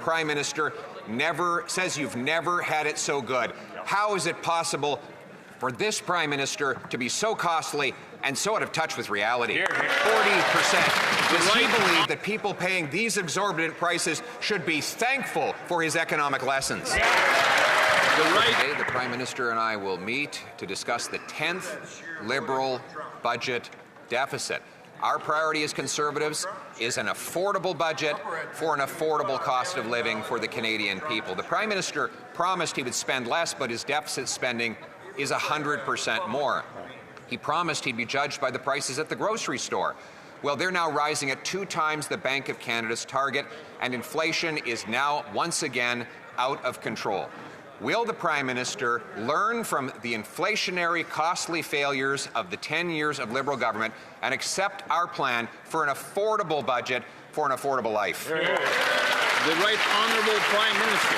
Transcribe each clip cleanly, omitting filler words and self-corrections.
Prime Minister says you've never had it so good. How is it possible for this Prime Minister to be so costly and so out of touch with reality? 40%. Does he believe that people paying these exorbitant prices should be thankful for his economic lessons? Today, the Prime Minister and I will meet to discuss the 10th Liberal budget deficit. Our priority as Conservatives is an affordable budget for an affordable cost of living for the Canadian people. The Prime Minister promised he would spend less, but his deficit spending is 100% more. He promised he'd be judged by the prices at the grocery store. Well, they're now rising at 2 times the Bank of Canada's target, and inflation is now once again out of control. Will the Prime Minister learn from the inflationary, costly failures of the 10 years of Liberal government and accept our plan for an affordable budget for an affordable life? The Right Honourable Prime Minister.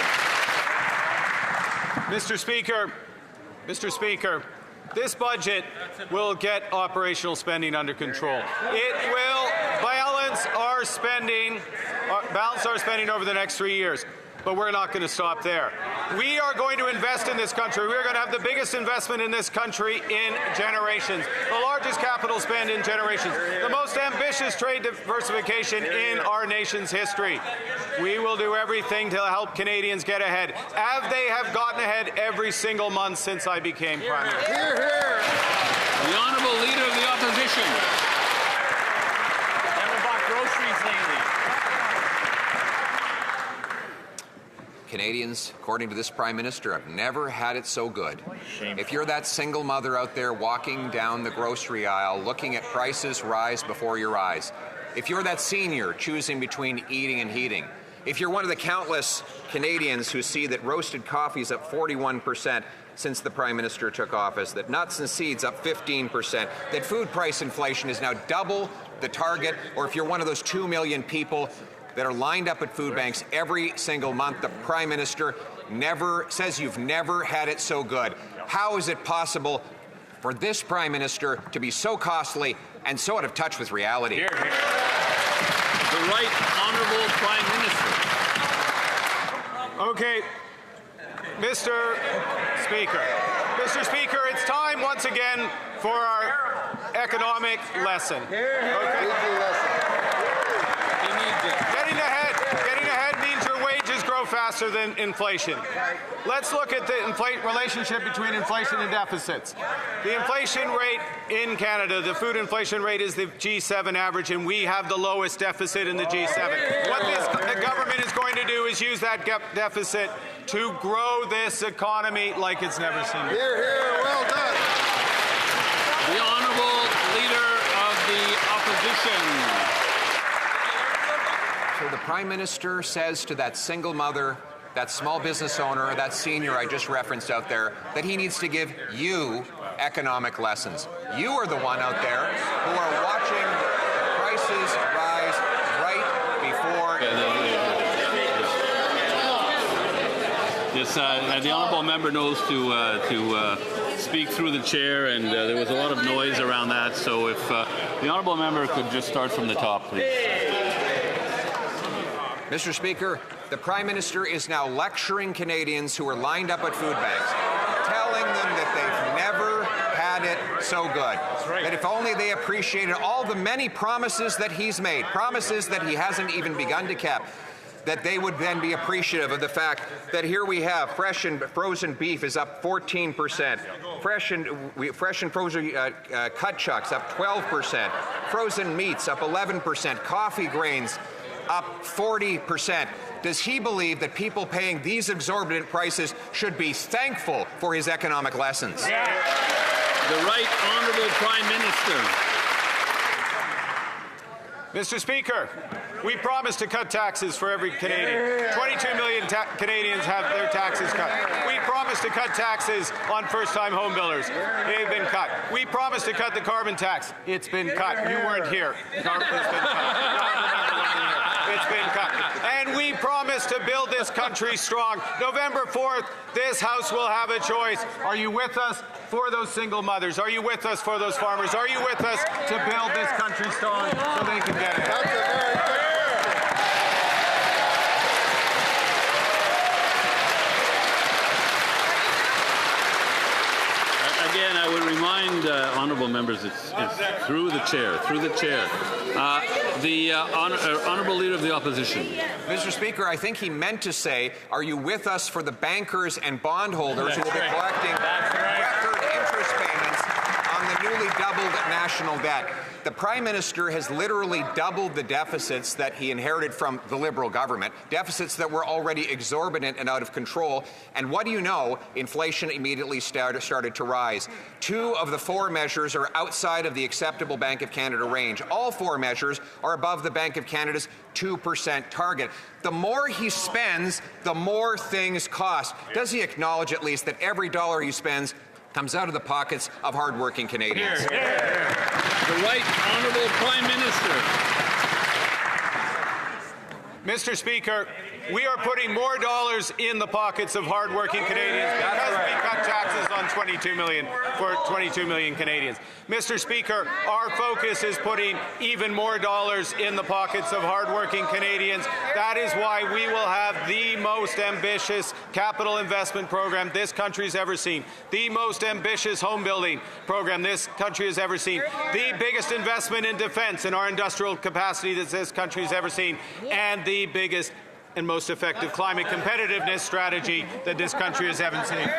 Mr. Speaker, this budget will get operational spending under control. It will balance our spending over the next 3 years. But we're not going to stop there. We are going to invest in this country. We are going to have the biggest investment in this country in generations, the largest capital spend in generations, the most ambitious trade diversification in our nation's history. We will do everything to help Canadians get ahead, as they have gotten ahead every single month since I became Prime Minister. Hear, hear. The Honourable Leader of the Opposition. Never bought groceries lately. Canadians, according to this Prime Minister, have never had it so good. If you're that single mother out there walking down the grocery aisle looking at prices rise before your eyes, if you're that senior choosing between eating and heating, if you're one of the countless Canadians who see that roasted coffee is up 41% since the Prime Minister took office, that nuts and seeds up 15%, that food price inflation is now double the target, or if you're one of those 2 million people that are lined up at food banks every single month, the Prime Minister says you've never had it so good. How is it possible for this Prime Minister to be so costly and so out of touch with reality? Hear, hear. The Right Honourable Prime Minister. Okay, Mr. Speaker, it's time once again for our economic lesson. Okay. Getting ahead means your wages grow faster than inflation. Let's look at the relationship between inflation and deficits. The inflation rate in Canada, the food inflation rate, is the G7 average, and we have the lowest deficit in the G7. What the government is going to do is use that deficit to grow this economy like it's never seen before. Hear, hear. Well done. The Honourable Leader of the Opposition. So the Prime Minister says to that single mother, that small business owner, that senior I just referenced out there, that he needs to give you economic lessons. You are the one out there who are watching prices rise right before The Honourable Member knows to speak through the chair, and there was a lot of noise around that, so if the Honourable Member could just start from the top, please. Mr. Speaker, the Prime Minister is now lecturing Canadians who are lined up at food banks, telling them that they've never had it so good. That if only they appreciated all the many promises that he's made, promises that he hasn't even begun to keep, that they would then be appreciative of the fact that here we have fresh and frozen beef is up 14%, fresh and frozen cut chucks up 12%, frozen meats up 11%, coffee grains up 40%. Does he believe that people paying these exorbitant prices should be thankful for his economic lessons? The Right Honourable Prime Minister. Mr. Speaker, we promised to cut taxes for every Canadian. 22 million Canadians have their taxes cut. We promised to cut taxes on first-time home builders. They've been cut. We promised to cut the carbon tax. It's been cut. You weren't here. It's been cut. It's been cut. And we promised to build this country strong. November 4th, this House will have a choice. Are you with us for those single mothers? Are you with us for those farmers? Are you with us to build this country strong so they can get it? That's a very good honourable members, it's through the chair. The honourable leader of the opposition. Mr. Speaker, I think he meant to say, are you with us for the bankers and bondholders who will be collecting record interest payments on the newly doubled national debt? The Prime Minister has literally doubled the deficits that he inherited from the Liberal government, deficits that were already exorbitant and out of control. And what do you know? Inflation immediately started to rise. 2 of the 4 measures are outside of the acceptable Bank of Canada range. All 4 measures are above the Bank of Canada's 2% target. The more he spends, the more things cost. Does he acknowledge at least that every dollar he spends comes out of the pockets of hardworking Canadians? The Right Honourable Prime Minister. Mr. Speaker, we are putting more dollars in the pockets of hardworking Canadians because we cut taxes on 22 million Canadians. Mr. Speaker, our focus is putting even more dollars in the pockets of hardworking Canadians. That is why we will have the most ambitious capital investment program this country has ever seen, the most ambitious home building program this country has ever seen, the biggest investment in defence and our industrial capacity that this country has ever seen, and the biggest and most effective climate competitiveness strategy that this country has ever seen.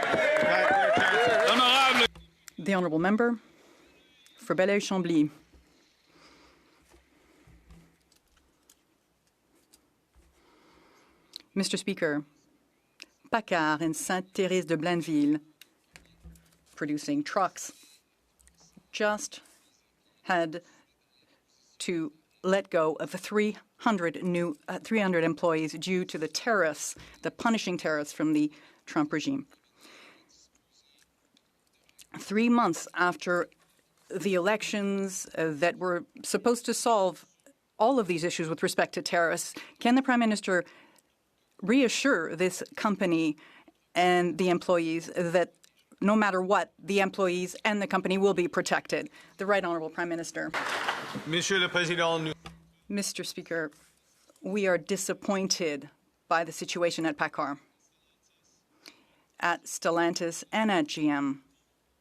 The honourable member for Belleuil-Chambly. Mr. Speaker, Paccard and Sainte-Thérèse de Blainville, producing trucks, just had to let go of 300 employees due to the tariffs, the punishing tariffs from the Trump regime. 3 months after the elections that were supposed to solve all of these issues with respect to tariffs, can the Prime Minister reassure this company and the employees that no matter what, the employees and the company will be protected? The Right Honourable Prime Minister. Monsieur le Président. Mr. Speaker, we are disappointed by the situation at Paccard, at Stellantis and at GM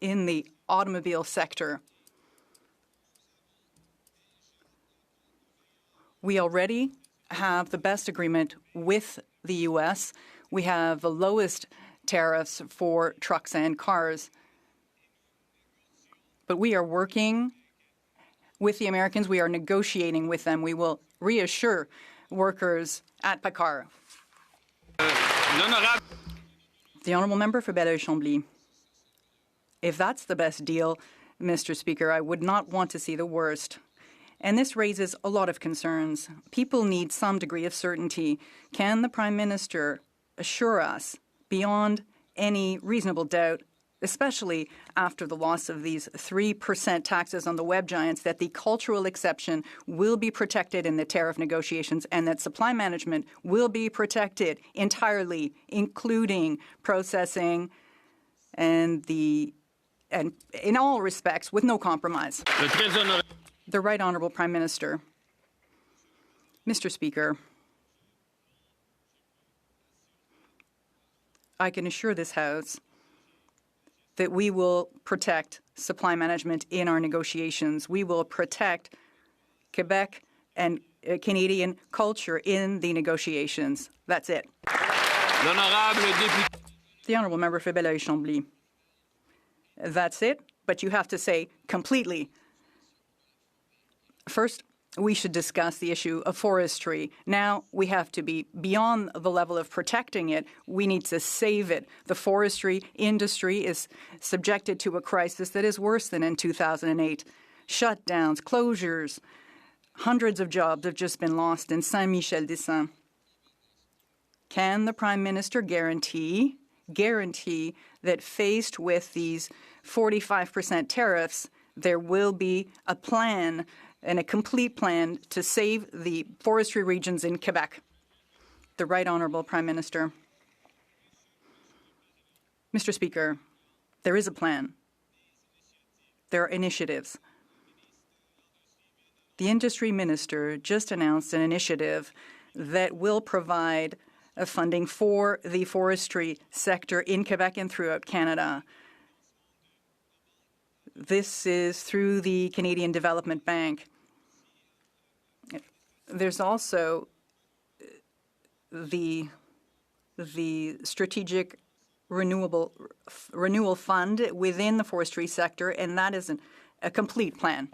in the automobile sector. We already have the best agreement with the U.S. We have the lowest tariffs for trucks and cars. But we are working with the Americans. We are negotiating with them. We will reassure workers at Paccard. The honourable member for Belleuil-Chambly. If that's the best deal, Mr. Speaker, I would not want to see the worst. And this raises a lot of concerns. People need some degree of certainty. Can the Prime Minister assure us, beyond any reasonable doubt, especially after the loss of these 3% taxes on the web giants, that the cultural exception will be protected in the tariff negotiations and that supply management will be protected entirely, including processing and in all respects with no compromise? The Right Honourable Prime Minister. Mr. Speaker, I can assure this House that we will protect supply management in our negotiations. We will protect Quebec and Canadian culture in the negotiations. That's it. The Honourable Member for Belleuil-Chambly. That's it, but you have to say completely. First, we should discuss the issue of forestry. Now we have to be beyond the level of protecting it. We need to save it. The forestry industry is subjected to a crisis that is worse than in 2008. Shutdowns, closures, hundreds of jobs have just been lost in Saint-Michel-des-Saints. Can the Prime Minister guarantee that faced with these 45% tariffs, there will be a plan and a complete plan to save the forestry regions in Quebec? The Right Honourable Prime Minister. Mr. Speaker, there is a plan. There are initiatives. The Industry Minister just announced an initiative that will provide funding for the forestry sector in Quebec and throughout Canada. This is through the Canadian Development Bank. There's also the Strategic Renewal Fund within the forestry sector, and that is a complete plan.